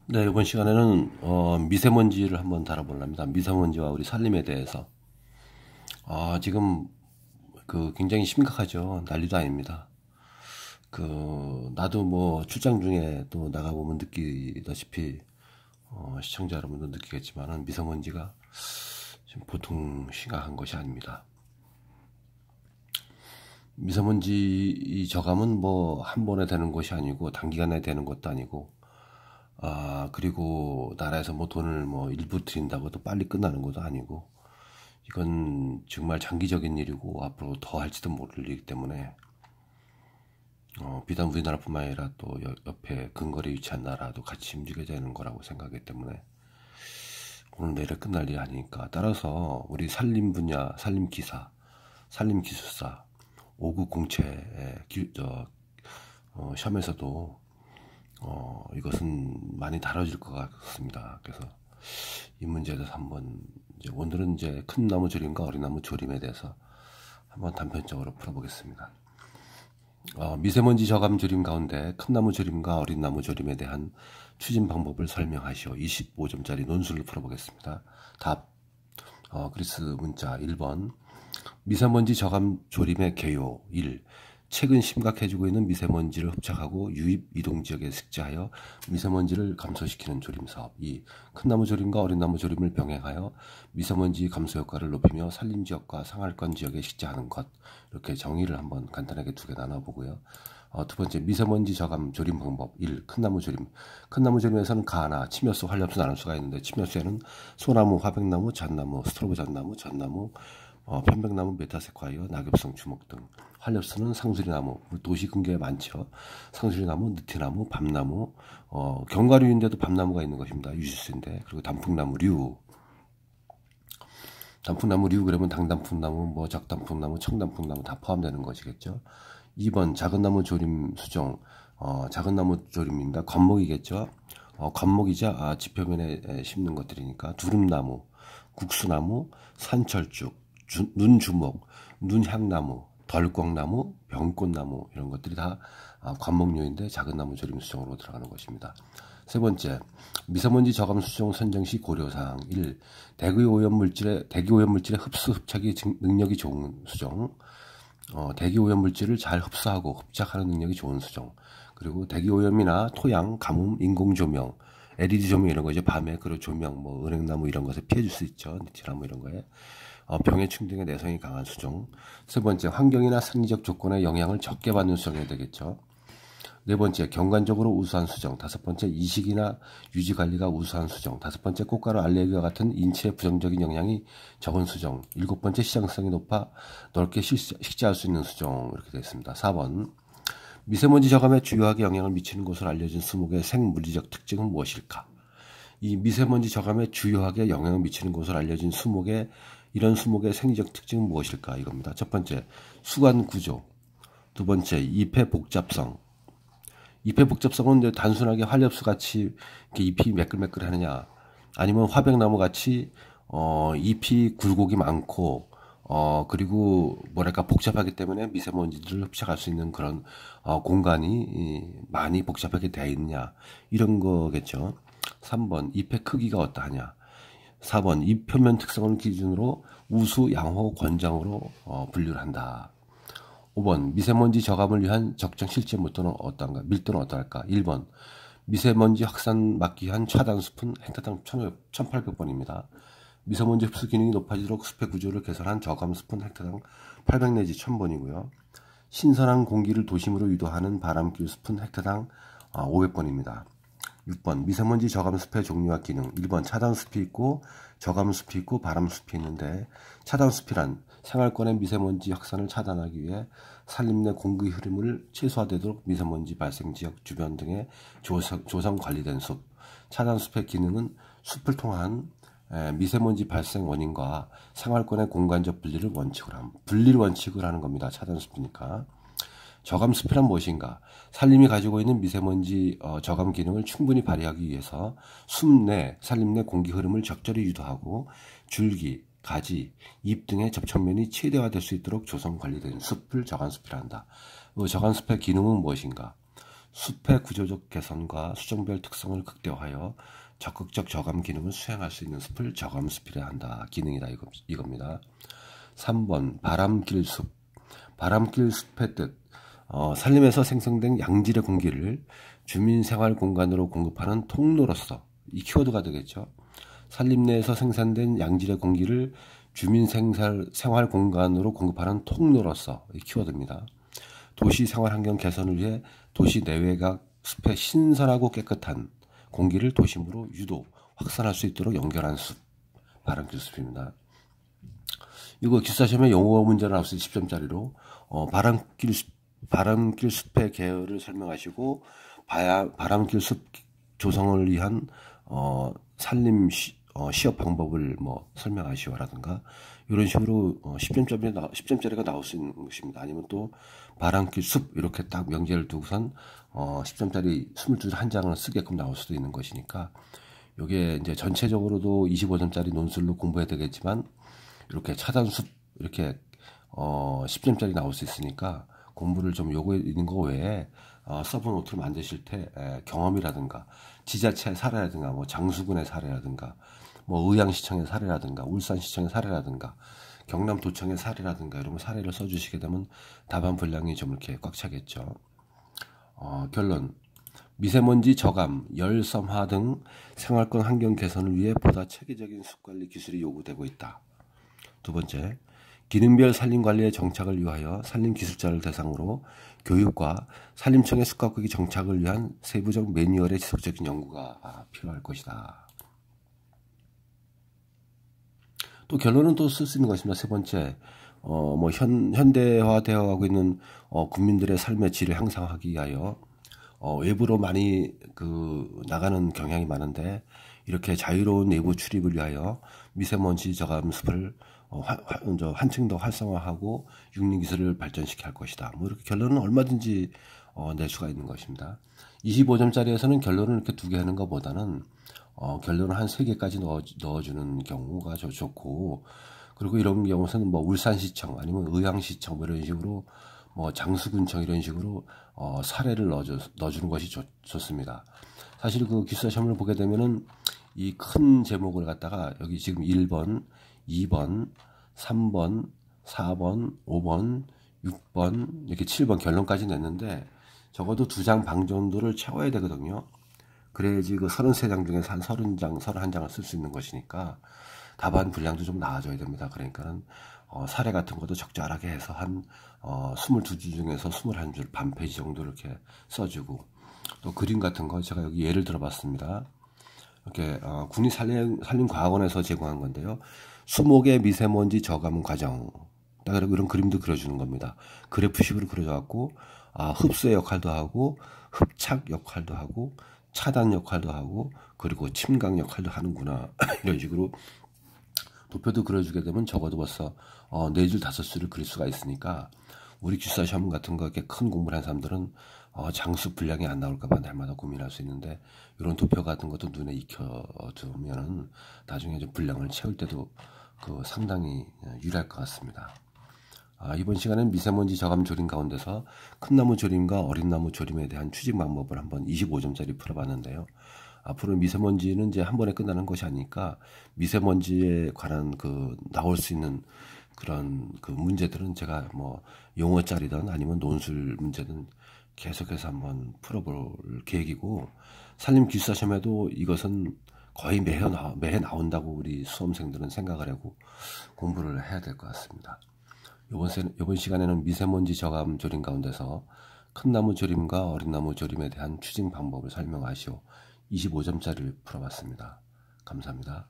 네, 이번 시간에는 미세먼지를 한번 다뤄보려 합니다. 미세먼지와 우리 산림에 대해서. 지금 굉장히 심각하죠. 난리도 아닙니다. 나도 뭐 출장 중에 또 나가보면 느끼다시피 시청자 여러분도 느끼겠지만은 미세먼지가 지금 보통 심각한 것이 아닙니다. 미세먼지 저감은 뭐 한 번에 되는 것이 아니고 단기간에 되는 것도 아니고 그리고 나라에서 뭐 돈을 뭐 일부 드린다고 또 빨리 끝나는 것도 아니고, 이건 정말 장기적인 일이고 앞으로 더 할지도 모를 일이기 때문에, 비단 우리나라뿐만 아니라 또 옆에 근거리에 위치한 나라도 같이 움직여야 되는 거라고 생각하기 때문에 오늘 내일 끝날 일이 아니니까, 따라서 우리 산림 분야, 산림 기사, 산림 기술사, 5급 공채 시험에서도 이것은 많이 다뤄질 것 같습니다. 그래서 이 문제에 대해서 한번, 오늘은 이제 큰 나무 조림과 어린 나무 조림에 대해서 한번 단편적으로 풀어보겠습니다. 미세먼지 저감 조림 가운데 큰 나무 조림과 어린 나무 조림에 대한 추진 방법을 설명하시오. 25점짜리 논술을 풀어보겠습니다. 답, 그리스 문자 1번. 미세먼지 저감 조림의 개요 1. 최근 심각해지고 있는 미세먼지를 흡착하고 유입 이동 지역에 식재하여 미세먼지를 감소시키는 조림 사업. 2. 큰 나무 조림과 어린 나무 조림을 병행하여 미세먼지 감소 효과를 높이며 산림 지역과 상할권 지역에 식재하는 것. 이렇게 정의를 한번 간단하게 두 개 나눠보고요. 두 번째, 미세먼지 저감 조림 방법. 1. 큰 나무 조림. 큰 나무 조림에서는 가나, 침엽수, 활엽수 나눌 수가 있는데, 침엽수에는 소나무, 화백나무, 잣나무, 스트로브 잣나무, 잣나무, 편백나무, 메타세콰이어, 낙엽성 주목 등. 활엽수는 상수리나무, 도시 근교에 많죠. 상수리나무, 느티나무, 밤나무, 견과류인데도 밤나무가 있는 것입니다. 유실수인데. 그리고 단풍나무류. 단풍나무류 그러면 당단풍나무, 뭐 적단풍나무, 청단풍나무 다 포함되는 것이겠죠. 2번 작은 나무 조림 수종. 작은 나무 조림입니다. 관목이겠죠. 관목이자 지표면에 심는 것들이니까 두릅나무, 국수나무, 산철쭉, 눈주목, 눈향나무, 덜광나무, 병꽃나무, 이런 것들이 다 관목류인데 작은 나무 조림 수종으로 들어가는 것입니다. 세 번째, 미세먼지 저감 수종 선정 시 고려사항. 1. 대기 오염물질의 흡수 흡착이 능력이 좋은 수종. 대기 오염 물질을 잘 흡수하고 흡착하는 능력이 좋은 수종. 그리고 대기 오염이나 토양, 가뭄, 인공 조명, LED 조명 이런 거 이제 밤에 그런 조명, 뭐 은행나무 이런 것에 피해줄 수 있죠. 니치나무 이런 거에. 병해충 등의 내성이 강한 수종. 세 번째, 환경이나 생리적 조건에 영향을 적게 받는 수종이 되겠죠. 네 번째, 경관적으로 우수한 수종. 다섯 번째, 이식이나 유지 관리가 우수한 수종. 다섯 번째, 꽃가루 알레르기와 같은 인체에 부정적인 영향이 적은 수종. 일곱 번째, 시장성이 높아 넓게 식재할 수 있는 수종. 이렇게 되어 있습니다. 4번, 미세먼지 저감에 주요하게 영향을 미치는 것으로 알려진 수목의 생물리적 특징은 무엇일까? 이 미세먼지 저감에 주요하게 영향을 미치는 것으로 알려진 수목의, 이런 수목의 생리적 특징은 무엇일까? 이겁니다. 첫 번째, 수관 구조. 두 번째, 잎의 복잡성. 잎의 복잡성은 이제 단순하게 활엽수 같이 이렇게 잎이 매끌매끌하느냐, 아니면 화백나무 같이 잎이 굴곡이 많고 그리고 뭐랄까 복잡하기 때문에 미세먼지를 흡착할 수 있는 그런 공간이 많이 복잡하게 되어 있느냐, 이런 거겠죠. 3번, 잎의 크기가 어떠하냐. 4번, 잎 표면 특성을 기준으로 우수, 양호, 권장으로 분류를 한다. 5번, 미세먼지 저감을 위한 적정 실제 밀도는 어떤가? 밀도는 어떨까? 1번, 미세먼지 확산 막기 위한 차단 숲은 헥타당 1800번입니다. 미세먼지 흡수 기능이 높아지도록 숲의 구조를 개선한 저감 숲은 헥타당 800 내지 1000번이고요. 신선한 공기를 도심으로 유도하는 바람길 숲은 헥타당 500번입니다. 6번, 미세먼지 저감 숲의 종류와 기능. 1번, 차단 숲이 있고 저감 숲이 있고 바람 숲이 있는데, 차단 숲이란 생활권의 미세먼지 확산을 차단하기 위해 산림 내 공기 흐름을 최소화되도록 미세먼지 발생 지역 주변 등의 조성 관리된 숲. 차단 숲의 기능은 숲을 통한 미세먼지 발생 원인과 생활권의 공간적 분리를 원칙을 하는 겁니다. 차단 숲이니까. 저감 숲이란 무엇인가? 산림이 가지고 있는 미세먼지 저감 기능을 충분히 발휘하기 위해서 숲 내, 산림 내 공기 흐름을 적절히 유도하고 줄기, 가지, 잎 등의 접촉면이 최대화될 수 있도록 조성 관리된 숲을 저감 숲이라 한다. 저감 숲의 기능은 무엇인가? 숲의 구조적 개선과 수정별 특성을 극대화하여 적극적 저감 기능을 수행할 수 있는 숲을 저감숲이라 한다. 기능이다 이겁니다. 3번 바람길 숲. 바람길 숲의 뜻. 산림에서 생성된 양질의 공기를 주민생활 공간으로 공급하는 통로로서, 이 키워드가 되겠죠. 산림 내에서 생산된 양질의 공기를 주민생활 공간으로 공급하는 통로로서, 이 키워드입니다. 도시 생활환경 개선을 위해 도시 내외각 숲의 신선하고 깨끗한 공기를 도심으로 유도, 확산할 수 있도록 연결한 숲, 바람길 숲입니다. 이거 기사시험에 영어 문제를 나올 수 있는 10점짜리로 바람길 숲의 계열을 설명하시고 바람길 숲 조성을 위한 산림 시업 방법을 뭐 설명하시오라든가 이런 식으로 10점짜리가 나올 수 있는 것입니다. 아니면 또 바람길 숲 이렇게 딱 명제를 두고선 10점짜리 22장을 쓰게끔 나올 수도 있는 것이니까 이게 이제 전체적으로도 25점짜리 논술로 공부해야 되겠지만 이렇게 차단숲 이렇게 10점짜리 나올 수 있으니까 공부를 좀 요구해 있는 거 외에 서브노트를 만드실 때 경험이라든가 지자체의 사례라든가 뭐 장수군의 사례라든가 뭐 의향시청의 사례라든가 울산시청의 사례라든가 경남도청의 사례라든가 이런 사례를 써주시게 되면 답안 분량이 좀 이렇게 꽉 차겠죠. 결론. 미세먼지 저감, 열 섬화 등 생활권 환경 개선을 위해 보다 체계적인 숲관리 기술이 요구되고 있다. 두 번째, 기능별 산림관리의 정착을 위하여 산림기술자를 대상으로 교육과 산림청의 숲가꾸기 정착을 위한 세부적 매뉴얼의 지속적인 연구가 필요할 것이다. 또 결론은 또 쓸 수 있는 것입니다. 세 번째, 뭐 현대화되어가고 있는 국민들의 삶의 질을 향상하기 위하여 외부로 많이 나가는 경향이 많은데 이렇게 자유로운 내부 출입을 위하여 미세먼지 저감 숲을 한층 더 활성화하고 육林기술을 발전시켜야 할 것이다. 뭐 이렇게 결론은 얼마든지 낼 수가 있는 것입니다. 25점짜리에서는 결론을 이렇게 두 개 하는 것보다는 결론을 한 3개까지 넣어주는 경우가 좋고, 그리고 이런 경우에는 뭐 울산시청 아니면 의향시청 뭐 이런 식으로 뭐 장수군청 이런 식으로 사례를 넣어주는 것이 좋습니다. 사실 그 기술시험을 보게 되면은 이 큰 제목을 갖다가 여기 지금 1번, 2번, 3번, 4번, 5번, 6번 이렇게 7번 결론까지 냈는데 적어도 2장 반 정도를 채워야 되거든요. 그래야지 그 33장 중에서 한 30장, 31장을 쓸 수 있는 것이니까 답안 분량도 좀 나아져야 됩니다. 그러니까는 사례 같은 것도 적절하게 해서 한 22줄 중에서 21줄 반 페이지 정도 이렇게 써주고, 또 그림 같은 거 제가 여기 예를 들어봤습니다. 이렇게 국립산림과학원에서 제공한 건데요. 수목의 미세먼지 저감 과정, 그리고 이런 그림도 그려주는 겁니다. 그래프식으로 그려져갖고 흡수의 역할도 하고 흡착 역할도 하고 차단 역할도 하고 그리고 침강 역할도 하는구나 이런 식으로 도표도 그려주게 되면 적어도 벌써 4줄 5줄을 그릴 수가 있으니까 우리 기숙사 시험 같은 거 이렇게 큰 공부를 한 사람들은 장수 분량이 안 나올까봐 날마다 고민할 수 있는데 이런 도표 같은 것도 눈에 익혀두면은 나중에 좀 분량을 채울 때도 상당히 유리할 것 같습니다. 이번 시간엔 미세먼지 저감 조림 가운데서 큰 나무 조림과 어린 나무 조림에 대한 추진 방법을 한번 25점짜리 풀어봤는데요. 앞으로 미세먼지는 이제 한 번에 끝나는 것이 아니니까 미세먼지에 관한 나올 수 있는 그런 문제들은 제가 뭐 용어짜리든 아니면 논술 문제든 계속해서 한번 풀어볼 계획이고, 산림기술사 시험에도 이것은 거의 매해 나온다고 우리 수험생들은 생각을 하고 공부를 해야 될 것 같습니다. 이번 시간에는 미세먼지 저감 조림 가운데서 큰 나무 조림과 어린 나무 조림에 대한 추진 방법을 설명하시오 25점짜리를 풀어봤습니다. 감사합니다.